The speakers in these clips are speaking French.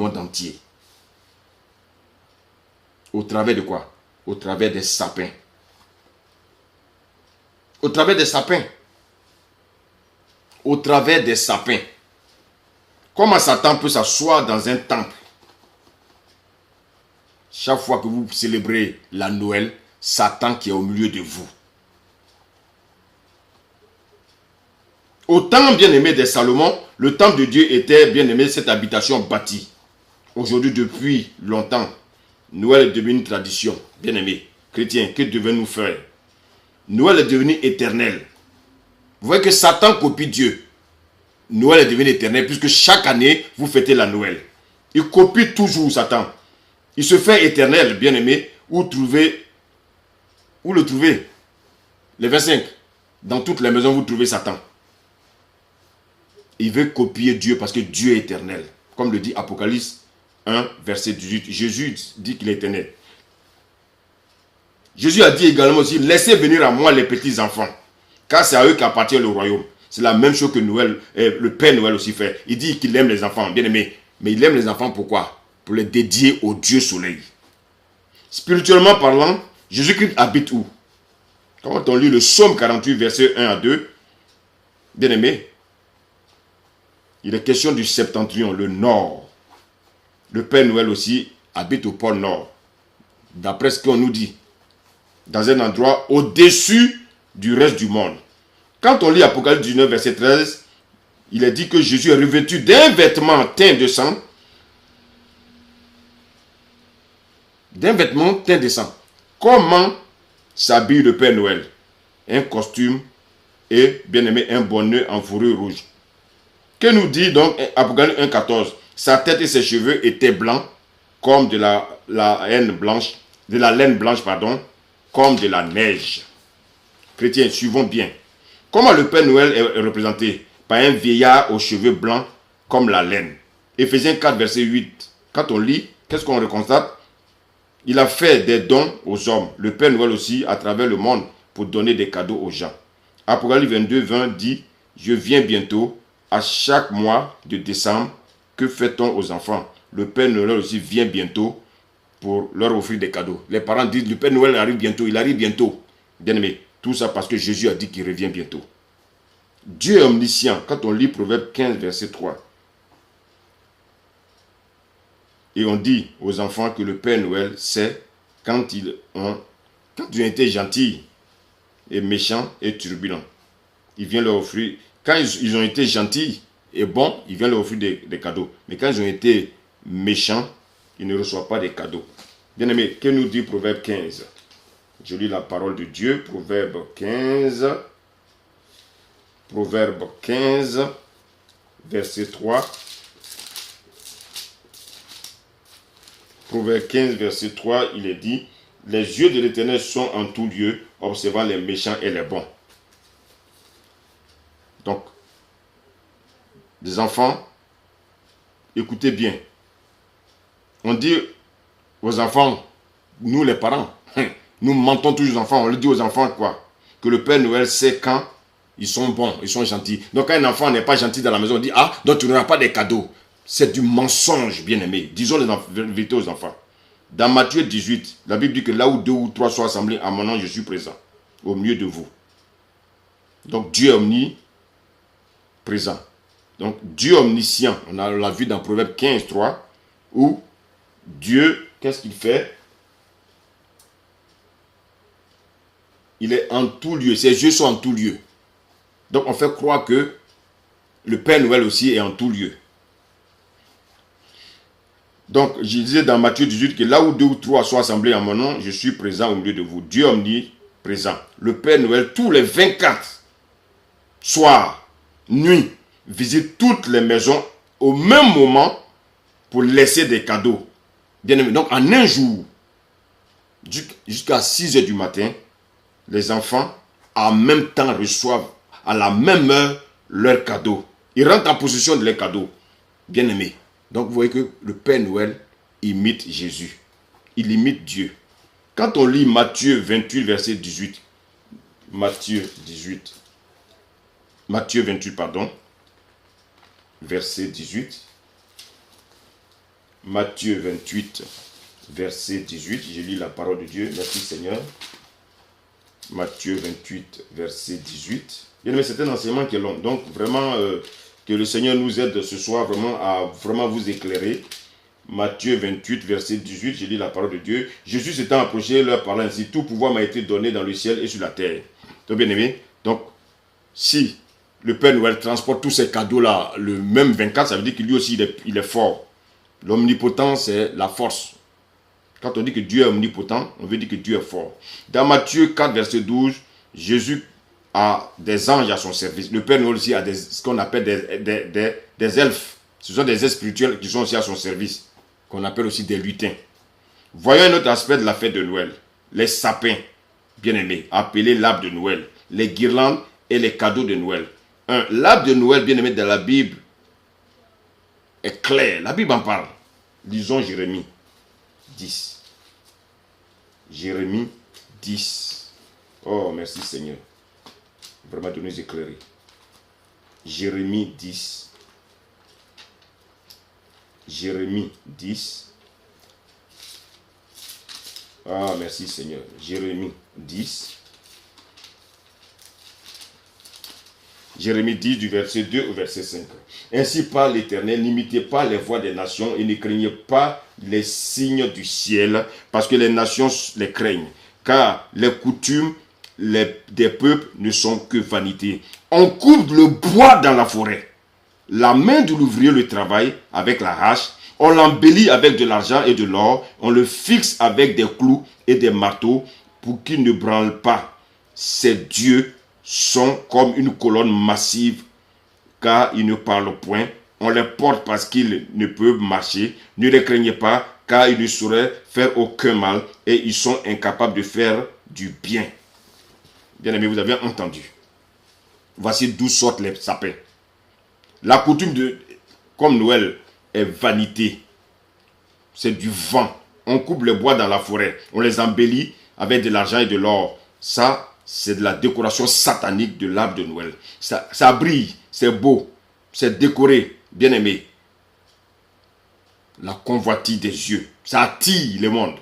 monde entier. Au travers de quoi? Au travers des sapins. Au travers des sapins. Au travers des sapins. Comment Satan peut s'asseoir dans un temple? Chaque fois que vous célébrez la Noël, Satan qui est au milieu de vous. Au temps bien-aimé des Salomon, le temple de Dieu était bien-aimé, cette habitation bâtie. Aujourd'hui, depuis longtemps, Noël est devenu une tradition. Bien-aimé, chrétien, que devons-nous faire? Noël est devenu éternel. Vous voyez que Satan copie Dieu. Noël est devenu éternel puisque chaque année, vous fêtez la Noël. Il copie toujours Satan. Il se fait éternel, bien-aimé. Où le trouvez? Le 25. Dans toutes les maisons, vous trouvez Satan. Il veut copier Dieu parce que Dieu est éternel. Comme le dit Apocalypse 1, verset 18. Jésus dit qu'il est éternel. Jésus a dit également aussi, laissez venir à moi les petits enfants, car c'est à eux qu'appartient le royaume. C'est la même chose que Noël, le Père Noël aussi fait. Il dit qu'il aime les enfants, bien aimés. Mais il aime les enfants pourquoi? Pour les dédier au Dieu soleil. Spirituellement parlant, Jésus-Christ habite où? Quand on lit le psaume 48, verset 1 à 2, bien aimé, il est question du septentrion, le nord. Le Père Noël aussi habite au pôle nord. D'après ce qu'on nous dit. Dans un endroit au-dessus du reste du monde. Quand on lit Apocalypse 19, verset 13, il est dit que Jésus est revêtu d'un vêtement teint de sang. D'un vêtement teint de sang. Comment s'habille le Père Noël? Un costume et, bien aimé, un bonnet en fourrure rouge. Que nous dit donc Apocalypse 1, 14? Sa tête et ses cheveux étaient blancs comme de la laine blanche, comme de la neige. Chrétiens, suivons bien. Comment le Père Noël est représenté? Par un vieillard aux cheveux blancs comme la laine. Éphésiens 4, verset 8. Quand on lit, qu'est-ce qu'on constate? Il a fait des dons aux hommes. Le Père Noël aussi, à travers le monde, pour donner des cadeaux aux gens. Apocalypse 22, 20 dit, je viens bientôt, à chaque mois de décembre, que fait-on aux enfants? Le Père Noël aussi vient bientôt pour leur offrir des cadeaux. Les parents disent, le Père Noël arrive bientôt, il arrive bientôt. Bien aimé, tout ça parce que Jésus a dit qu'il revient bientôt. Dieu est omniscient. Quand on lit Proverbe 15, verset 3. Et on dit aux enfants que le Père Noël sait quand ils ont été gentils et méchants et turbulents. Il vient leur offrir, quand ils ont été gentils et bons, il vient leur offrir des cadeaux. Mais quand ils ont été méchants, ils ne reçoivent pas des cadeaux. Bien aimé, que nous dit Proverbe 15? Je lis la parole de Dieu, Proverbe 15. Proverbe 15, verset 3. Proverbe 15, verset 3, il est dit, les yeux de l'Éternel sont en tout lieu, observant les méchants et les bons. Donc, les enfants, écoutez bien. On dit aux enfants, nous les parents, nous mentons toujours aux enfants, on le dit aux enfants quoi? Que le Père Noël sait quand ils sont bons, ils sont gentils. Donc quand un enfant n'est pas gentil dans la maison, on dit, ah, donc tu n'auras pas des cadeaux. C'est du mensonge, bien-aimé. Disons les vérités aux enfants. Dans Matthieu 18, la Bible dit que là où 2 ou 3 sont assemblés à mon nom, je suis présent, au milieu de vous. Donc Dieu est omniprésent. Donc Dieu omniscient, on l'a vu dans Proverbe 15, 3, où Dieu, qu'est-ce qu'il fait? Il est en tout lieu, ses yeux sont en tout lieu. Donc on fait croire que le Père Noël aussi est en tout lieu. Donc je disais dans Matthieu 18 que là où 2 ou 3 sont assemblés en mon nom, je suis présent au milieu de vous. Dieu omniprésent. Le Père Noël, tous les 24 soirs, nuit, visite toutes les maisons au même moment pour laisser des cadeaux. Bien aimé. Donc en un jour, jusqu'à 6 h du matin, les enfants en même temps reçoivent à la même heure leurs cadeaux. Ils rentrent en possession de leurs cadeaux. Bien aimé. Donc vous voyez que le Père Noël imite Jésus. Il imite Dieu. Quand on lit Matthieu 28, verset 18. Matthieu 28, pardon. Verset 18. Matthieu 28, verset 18. Je lis la parole de Dieu. Merci Seigneur. Matthieu 28, verset 18. Bien aimé, c'est un enseignement qui est long. Donc vraiment, que le Seigneur nous aide ce soir vraiment à vraiment vous éclairer. Matthieu 28, verset 18, je lis la parole de Dieu. Jésus s'étant approché, leur parlant ainsi, tout pouvoir m'a été donné dans le ciel et sur la terre. Donc bien aimé, donc si le Père Noël transporte tous ces cadeaux-là le même 24, ça veut dire que lui aussi il est fort. L'omnipotent, c'est la force. Quand on dit que Dieu est omnipotent, on veut dire que Dieu est fort. Dans Matthieu 4, verset 12, Jésus a des anges à son service. Le Père Noël aussi a ce qu'on appelle des elfes. Ce sont des êtres spirituels qui sont aussi à son service, qu'on appelle aussi des lutins. Voyons un autre aspect de la fête de Noël. Les sapins, bien aimés, appelés l'arbre de Noël. Les guirlandes et les cadeaux de Noël. L'arbre de Noël, bien aimé, dans la Bible, est clair. La Bible en parle. Lisons Jérémie 10. Jérémie 10. Oh, merci Seigneur. Vraiment de nous éclairer. Jérémie 10. Jérémie 10. Ah, merci Seigneur. Jérémie 10. Jérémie 10 du verset 2 au verset 5. Ainsi parle l'Éternel, n'imitez pas les voix des nations et ne craignez pas les signes du ciel, parce que les nations les craignent. Car les coutumes des peuples ne sont que vanité. On coupe le bois dans la forêt. La main de l'ouvrier le travaille avec la hache. On l'embellit avec de l'argent et de l'or. On le fixe avec des clous et des marteaux pour qu'il ne branle pas. Ces dieux sont comme une colonne massive, car ils ne parlent point. On les porte parce qu'ils ne peuvent marcher. Ne les craignez pas, car ils ne sauraient faire aucun mal et ils sont incapables de faire du bien. Bien aimé, vous avez entendu. Voici d'où sortent les sapins. La coutume comme Noël est vanité. C'est du vent. On coupe le bois dans la forêt. On les embellit avec de l'argent et de l'or. Ça, c'est de la décoration satanique de l'arbre de Noël. Ça brille, c'est beau, c'est décoré, bien aimé. La convoitise des yeux, ça attire le monde.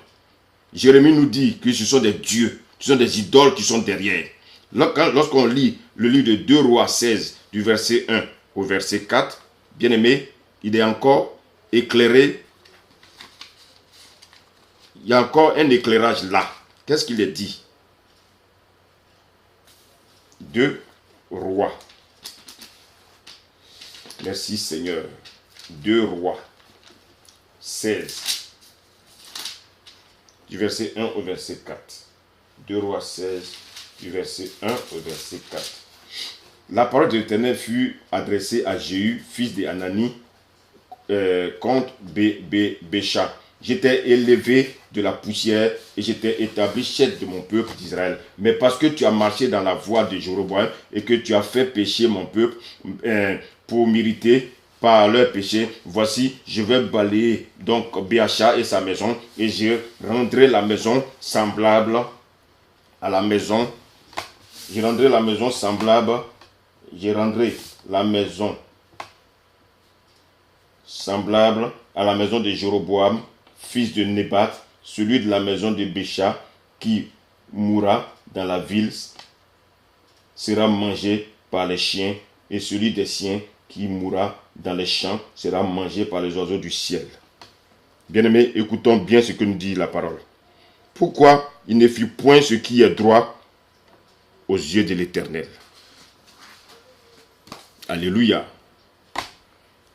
Jérémie nous dit que ce sont des dieux, ce sont des idoles qui sont derrière. Lorsqu'on lit le livre de 2 Rois 16, du verset 1 au verset 4, bien aimé, il est encore éclairé. Il y a encore un éclairage là. Qu'est-ce qu'il est dit? 2 Rois. Merci Seigneur. 2 Rois 16. Du verset 1 au verset 4. 2 Rois 16, du verset 1 au verset 4. La parole de l'Éternel fut adressée à Jéhu, fils d'Anani, contre Bécha. J'étais élevé de la poussière et j'étais établi chef de mon peuple d'Israël. Mais parce que tu as marché dans la voie de Jéroboam et que tu as fait pécher mon peuple pour m'irriter par leur péché, voici, je vais balayer donc Bécha et sa maison et je rendrai la maison semblable à la maison. Je rendrai la maison semblable. Je rendrai la maison semblable à la maison de Jéroboam, fils de Nébat, celui de la maison de Bécha, qui mourra dans la ville, sera mangé par les chiens, et celui des siens qui mourra dans les champs sera mangé par les oiseaux du ciel. Bien-aimés, écoutons bien ce que nous dit la parole. Pourquoi il ne fit point ce qui est droit aux yeux de l'Éternel? Alléluia.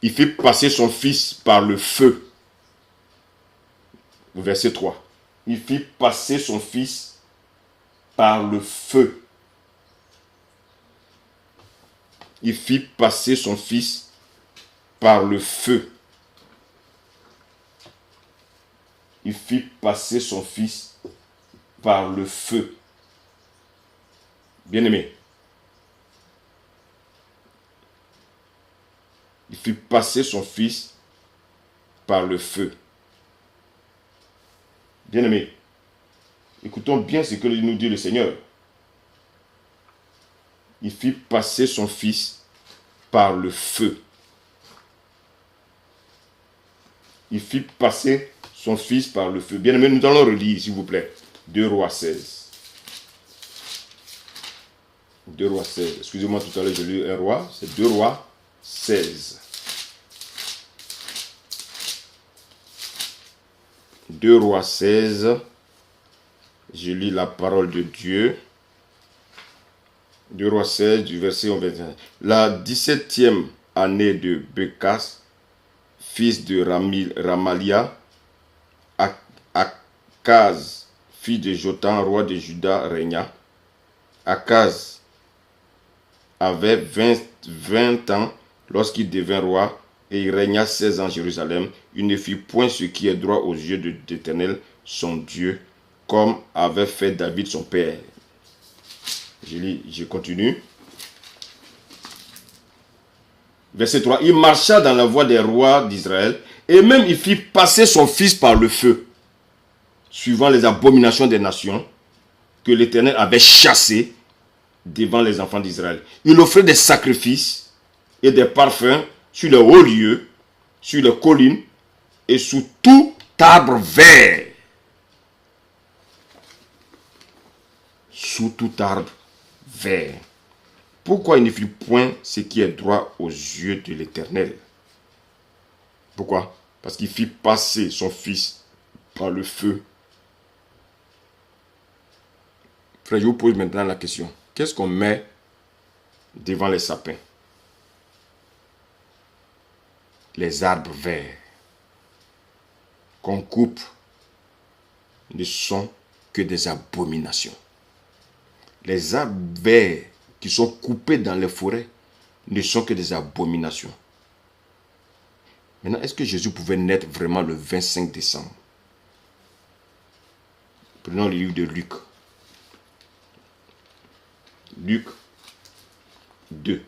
Il fit passer son fils par le feu. Verset 3. Il fit passer son fils par le feu. Il fit passer son fils par le feu. Il fit passer son fils par le feu. Bien-aimé. Il fit passer son fils par le feu. Bien-aimé, écoutons bien ce que nous dit le Seigneur. Il fit passer son fils par le feu. il fit passer son fils par le feu. Bien aimé, nous allons relire, s'il vous plaît. 2 Rois 16. 2 Rois 16. Excusez-moi, tout à l'heure, j'ai lu 1 Roi. C'est 2 Rois 16. 2 Rois 16. Je lis la parole de Dieu. 2 Rois 16, du verset 21. La 17e année de Békas, fils de Ramalia, Akaz, fils de Jotam, roi de Juda, régna. Akaz avait 20 ans lorsqu'il devint roi et il régna 16 ans à Jérusalem. Il ne fit point ce qui est droit aux yeux de l'Éternel, son Dieu, comme avait fait David son père. Je continue. Verset 3. Il marcha dans la voie des rois d'Israël et même il fit passer son fils par le feu, suivant les abominations des nations que l'Éternel avait chassées devant les enfants d'Israël. Il offrait des sacrifices et des parfums sur les hauts lieux, sur les collines et sous tout arbre vert. Sous tout arbre vert. Pourquoi il ne fit point ce qui est droit aux yeux de l'Éternel? Pourquoi? Parce qu'il fit passer son fils par le feu. Frère, je vous pose maintenant la question. Qu'est-ce qu'on met devant les sapins? Les arbres verts qu'on coupe ne sont que des abominations. Les arbres verts qui sont coupés dans les forêts ne sont que des abominations. Maintenant, est-ce que Jésus pouvait naître vraiment le 25 décembre? Prenons le livre de Luc. Luc 2.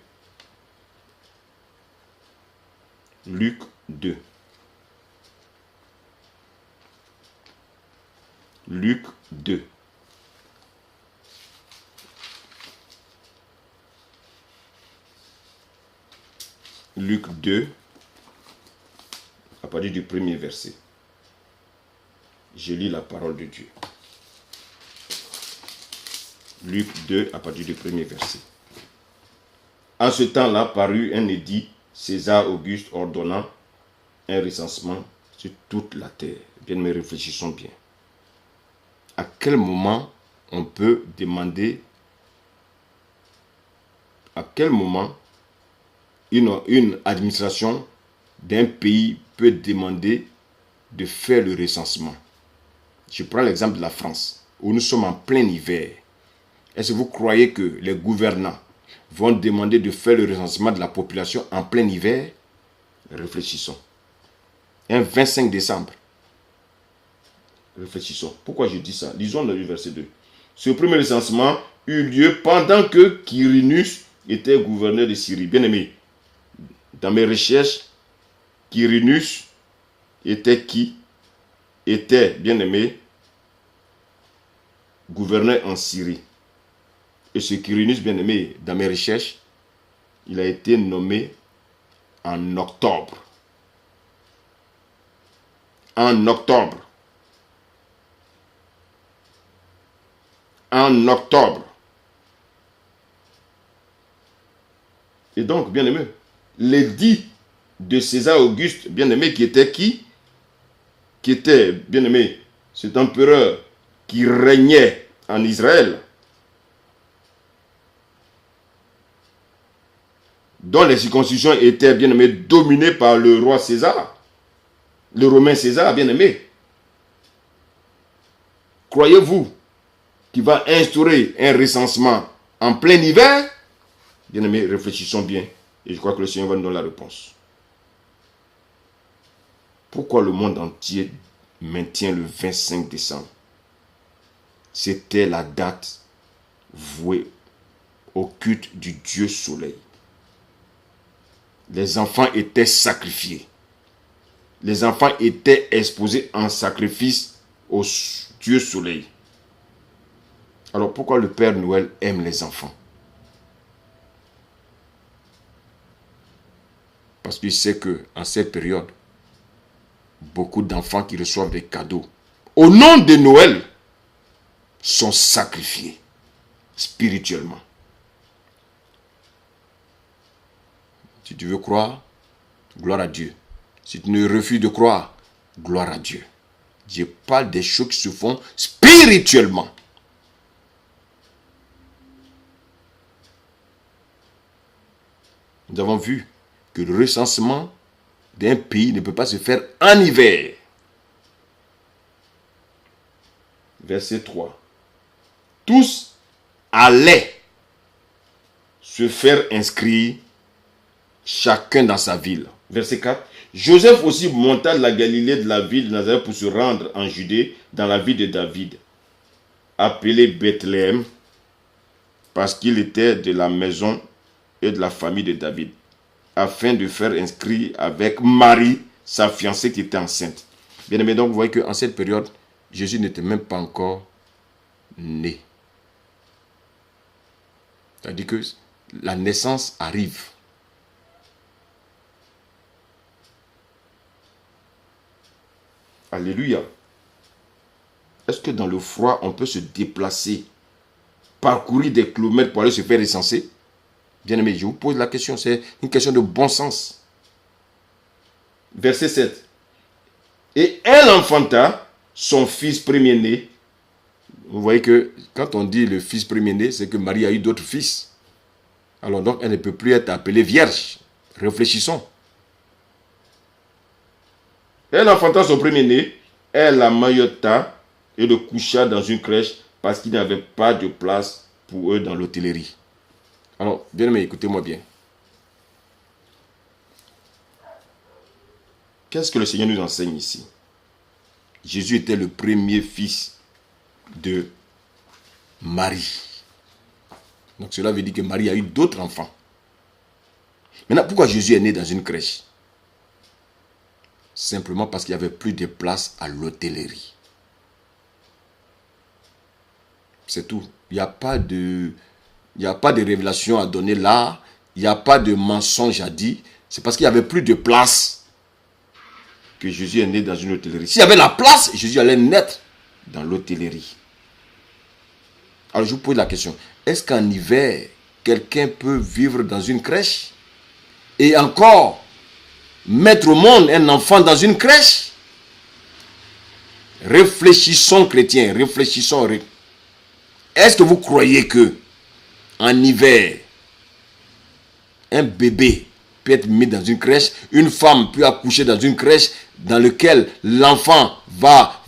Luc 2. Luc 2. Luc 2, à partir du premier verset. Je lis la parole de Dieu. Luc 2, à partir du premier verset. En ce temps-là, parut un édit, César Auguste ordonnant un recensement sur toute la terre. Bien, mais réfléchissons bien. À quel moment on peut demander, à quel moment une administration d'un pays peut demander de faire le recensement? Je prends l'exemple de la France, où nous sommes en plein hiver. Est-ce que vous croyez que les gouvernants vont demander de faire le recensement de la population en plein hiver? Réfléchissons. Un 25 décembre. Réfléchissons. Pourquoi je dis ça? Lisons le verset 2. Ce premier recensement eut lieu pendant que Quirinus était gouverneur de Syrie. Bien aimé, dans mes recherches, Quirinus était qui? Était, bien aimé, gouverneur en Syrie. Et ce Quirinus, bien aimé, dans mes recherches, il a été nommé en octobre. En octobre. En octobre. Et donc, bien aimé, l'édit de César Auguste, bien aimé, qui était qui? Qui était, bien aimé, cet empereur qui régnait en Israël, dont les circoncisions étaient, bien aimé, dominées par le roi César, le romain César, bien aimé. Croyez-vous qu'il va instaurer un recensement en plein hiver? Bien aimé, réfléchissons bien. Et je crois que le Seigneur va nous donner la réponse. Pourquoi le monde entier maintient le 25 décembre? C'était la date vouée au culte du Dieu Soleil. Les enfants étaient sacrifiés. Les enfants étaient exposés en sacrifice au Dieu Soleil. Alors pourquoi le Père Noël aime les enfants? Parce qu'il sait qu'en cette période, beaucoup d'enfants qui reçoivent des cadeaux au nom de Noël sont sacrifiés spirituellement. Si tu veux croire, gloire à Dieu. Si tu ne refuses de croire, gloire à Dieu. Je parle des choses qui se font spirituellement. Nous avons vu que le recensement d'un pays ne peut pas se faire en hiver. Verset 3. Tous allaient se faire inscrire, chacun dans sa ville. Verset 4. Joseph aussi monta de la Galilée de la ville de Nazareth pour se rendre en Judée, dans la ville de David, appelée Bethléem, parce qu'il était de la maison et de la famille de David, afin de faire inscrire avec Marie, sa fiancée qui était enceinte. Bien aimé, donc vous voyez qu'en cette période, Jésus n'était même pas encore né. C'est-à-dire que la naissance arrive. Alléluia. Est-ce que dans le froid, on peut se déplacer, parcourir des kilomètres pour aller se faire recenser? Bien aimé, je vous pose la question, c'est une question de bon sens. Verset 7. Et elle enfanta son fils premier-né. Vous voyez que quand on dit le fils premier-né, c'est que Marie a eu d'autres fils. Alors donc, elle ne peut plus être appelée vierge. Réfléchissons. Elle enfanta son premier-né, elle l'amaillota et le coucha dans une crèche parce qu'il n'y avait pas de place pour eux dans l'hôtellerie. Alors, bien aimé, écoutez-moi bien. Qu'est-ce que le Seigneur nous enseigne ici? Jésus était le premier fils de Marie. Donc cela veut dire que Marie a eu d'autres enfants. Maintenant, pourquoi Jésus est né dans une crèche? Simplement parce qu'il n'y avait plus de place à l'hôtellerie. C'est tout. Il n'y a pas de révélation à donner là. Il n'y a pas de mensonge à dire. C'est parce qu'il n'y avait plus de place que Jésus est né dans une hôtellerie. S'il y avait la place, Jésus allait naître dans l'hôtellerie. Alors je vous pose la question. Est-ce qu'en hiver, quelqu'un peut vivre dans une crèche et encore mettre au monde un enfant dans une crèche? Réfléchissons, chrétiens, réfléchissons. Est-ce que vous croyez que en hiver, un bébé peut être mis dans une crèche, une femme peut accoucher dans une crèche dans laquelle l'enfant va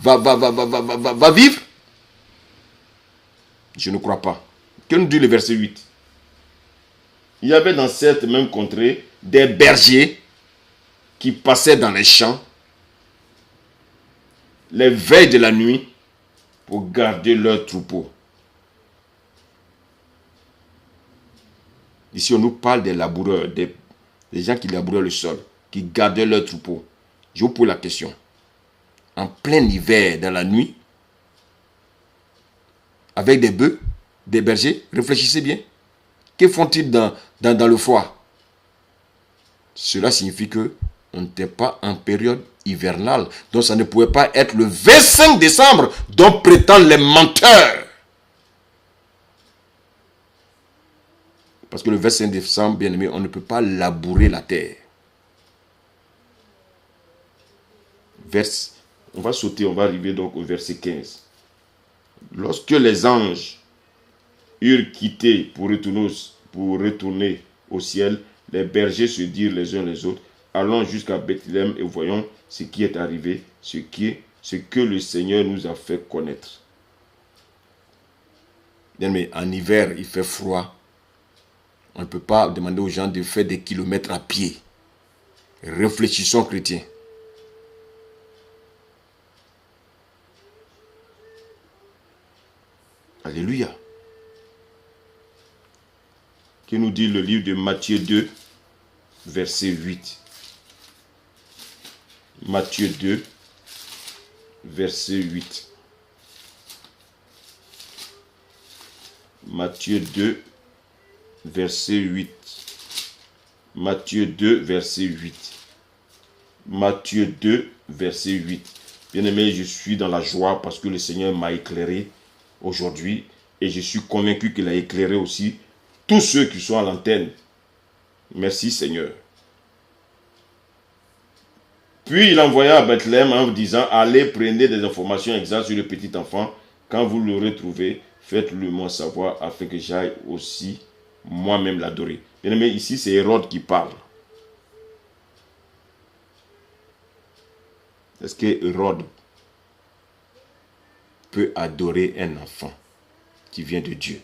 vivre? Je ne crois pas. Que nous dit le verset 8? Il y avait dans cette même contrée des bergers qui passaient dans les champs les veilles de la nuit pour garder leurs troupeaux. Ici, on nous parle des laboureurs, des gens qui labouraient le sol, qui gardaient leurs troupeaux. Je vous pose la question. En plein hiver, dans la nuit, avec des bœufs, des bergers, réfléchissez bien. Que font-ils dans le froid? Cela signifie que on n'était pas en période hivernale. Donc ça ne pouvait pas être le 25 décembre dont prétendent les menteurs. Parce que le 25 décembre, bien aimé, on ne peut pas labourer la terre. On va sauter, on va arriver donc au verset 15. Lorsque les anges eurent quitté pour retourner au ciel, les bergers se dirent les uns les autres, allons jusqu'à Bethléem et voyons ce qui est arrivé, ce que le Seigneur nous a fait connaître. Bien, mais en hiver, il fait froid. On ne peut pas demander aux gens de faire des kilomètres à pied. Réfléchissons, chrétiens. Alléluia. Que nous dit le livre de Matthieu 2, verset 8. Matthieu 2, verset 8. Matthieu 2, verset 8. Matthieu 2, verset 8. Matthieu 2, verset 8. Bien-aimé, je suis dans la joie parce que le Seigneur m'a éclairé aujourd'hui et je suis convaincu qu'il a éclairé aussi tous ceux qui sont à l'antenne. Merci Seigneur. Puis il envoya à Bethléem en disant, allez, prenez des informations exactes sur le petit enfant. Quand vous le retrouvez, faites-le moi savoir afin que j'aille aussi moi-même l'adorer. Bien-aimé, ici c'est Hérode qui parle. Est-ce que Hérode peut adorer un enfant qui vient de Dieu?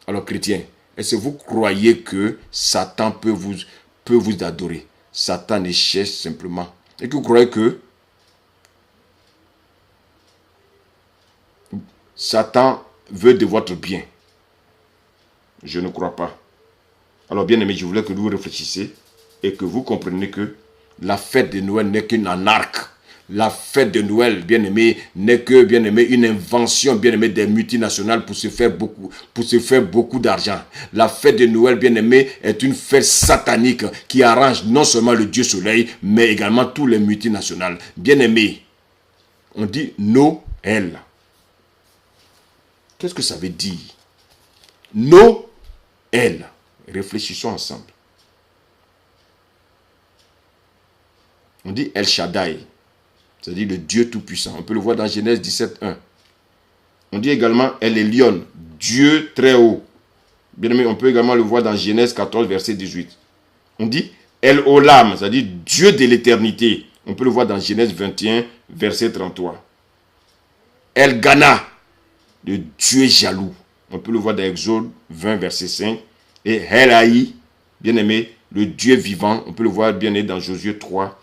Alors chrétiens, est-ce que vous croyez que Satan peut vous adorer? Satan ne cherche simplement. Et que vous croyez que Satan veut de votre bien? Je ne crois pas. Alors bien aimé, je voulais que vous réfléchissiez et que vous compreniez que la fête de Noël n'est qu'une anarque. La fête de Noël, bien aimé, n'est que, bien aimé, une invention, bien aimé, des multinationales pour se faire beaucoup d'argent. La fête de Noël, bien aimé, est une fête satanique qui arrange non seulement le Dieu Soleil, mais également tous les multinationales. Bien aimé, on dit Noël. Qu'est-ce que ça veut dire? Noël. Réfléchissons ensemble. On dit El Shaddai, c'est-à-dire le Dieu Tout-Puissant. On peut le voir dans Genèse 17:1. On dit également El Elyon, Dieu très haut. Bien aimé, on peut également le voir dans Genèse 14, verset 18. On dit El Olam, c'est-à-dire Dieu de l'éternité. On peut le voir dans Genèse 21, verset 33. El Gana, le Dieu jaloux. On peut le voir dans Exode 20, verset 5. Et El Haï, bien aimé, le Dieu vivant. On peut le voir bien aimé dans Josué 3,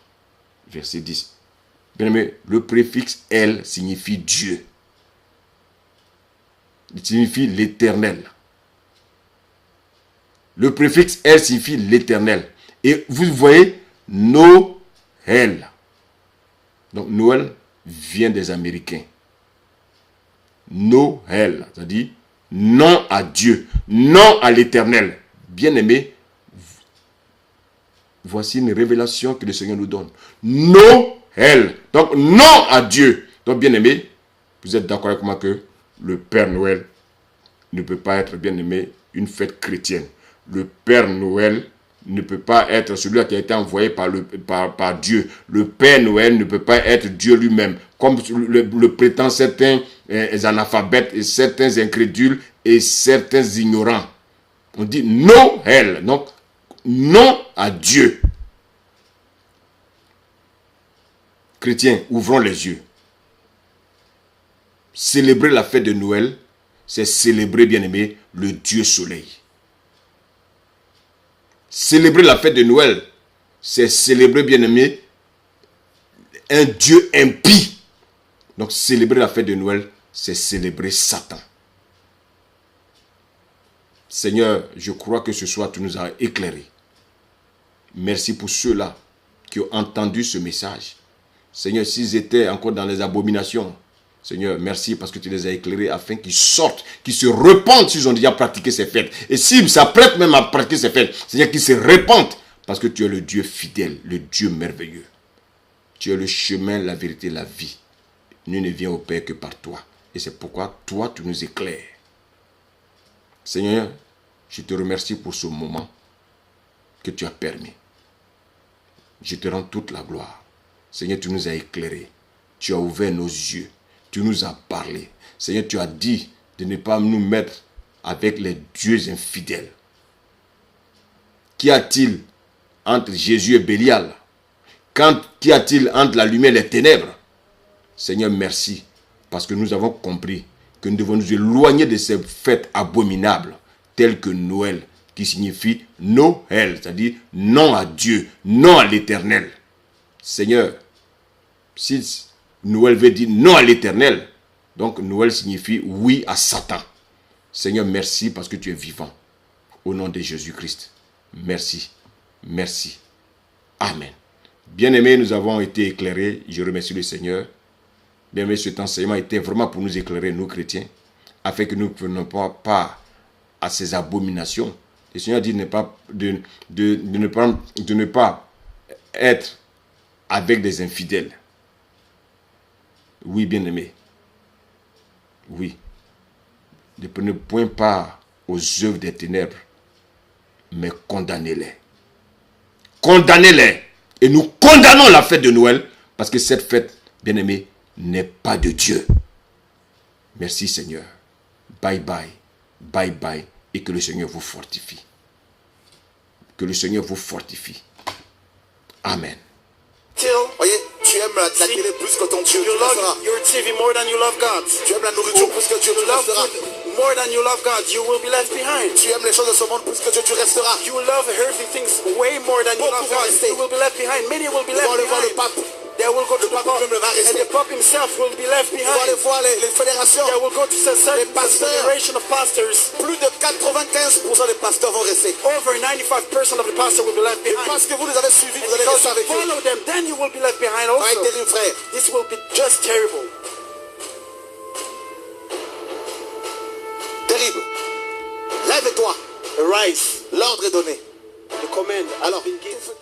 verset 10. Bien aimé, le préfixe El signifie Dieu. Il signifie l'éternel. Le préfixe El signifie l'éternel. Et vous voyez, Noël. Donc Noël vient des Américains. Noël, c'est-à-dire non à Dieu, non à l'éternel. Bien aimé, voici une révélation que le Seigneur nous donne. Noël, donc non à Dieu. Donc bien aimé, vous êtes d'accord avec moi que le Père Noël ne peut pas être, bien aimé, une fête chrétienne. Le Père Noël ne peut pas être celui qui a été envoyé par Dieu. Le Père Noël ne peut pas être Dieu lui-même, comme le prétendent certains analphabètes et certains incrédules et certains ignorants. On dit Noël, donc non à Dieu. Chrétiens, ouvrons les yeux. Célébrer la fête de Noël, c'est célébrer, bien aimé, le Dieu Soleil. Célébrer la fête de Noël, c'est célébrer, bien aimé, un Dieu impie. Donc célébrer la fête de Noël, c'est célébrer Satan. Seigneur, je crois que ce soir tu nous as éclairés. Merci pour ceux-là qui ont entendu ce message. Seigneur, s'ils étaient encore dans les abominations, Seigneur, merci parce que tu les as éclairés afin qu'ils sortent, qu'ils se repentent s'ils ont déjà pratiqué ces fêtes. Et s'ils s'apprêtent même à pratiquer ces fêtes, Seigneur, qu'ils se repentent parce que tu es le Dieu fidèle, le Dieu merveilleux. Tu es le chemin, la vérité, la vie. Nul ne vient au Père que par toi. Et c'est pourquoi toi, tu nous éclaires. Seigneur, je te remercie pour ce moment que tu as permis. Je te rends toute la gloire. Seigneur, tu nous as éclairés. Tu as ouvert nos yeux. Tu nous as parlé. Seigneur, tu as dit de ne pas nous mettre avec les dieux infidèles. Qu'y a-t-il entre Jésus et Bélial? Qu'y a-t-il entre la lumière et les ténèbres? Seigneur, merci. Parce que nous avons compris que nous devons nous éloigner de ces fêtes abominables telles que Noël, qui signifie Noël, c'est-à-dire non à Dieu, non à l'éternel. Seigneur, si Noël veut dire non à l'éternel, donc Noël signifie oui à Satan. Seigneur, merci parce que tu es vivant. Au nom de Jésus-Christ. Merci. Merci. Amen. Bien-aimés, nous avons été éclairés. Je remercie le Seigneur. Bien-aimés, cet enseignement était vraiment pour nous éclairer, nous chrétiens, afin que nous ne prenions pas part à ces abominations. Le Seigneur dit de ne pas être avec des infidèles. Oui, bien-aimés. Oui. Ne prenez point part aux œuvres des ténèbres, mais condamnez-les. Condamnez-les. Et nous condamnons la fête de Noël, parce que cette fête, bien-aimés, n'est pas de Dieu. Merci Seigneur. Bye bye. Bye bye. Et que le Seigneur vous fortifie. Que le Seigneur vous fortifie. Amen. Voyez, tu aimes la télé plus que ton Dieu. You love your TV more than you love God. Tu aimes la nourriture plus que Dieu, tu resteras. More than you love God, you will be left behind. Tu aimes les choses de ce monde plus que Dieu, tu resteras. You love earthly things way more than you love God. You will be left behind. Many will be left Le behind. pape, They will go to the Pope, même va and rester. the Pope himself will be left Tu vas aller behind. voir les fédérations. They will go to the Les pasteurs. generation of pastors. Plus de 95% des pasteurs vont rester. Over 95% of the pastors will be left Et behind. parce que vous les avez suivis, And vous allez because rester you avec eux. follow them, then you will be left behind Ça va être also. terrible, frère. This will be just terrible. Terrible. Lève-toi. Arise. L'ordre est donné. The command has Alors, been given.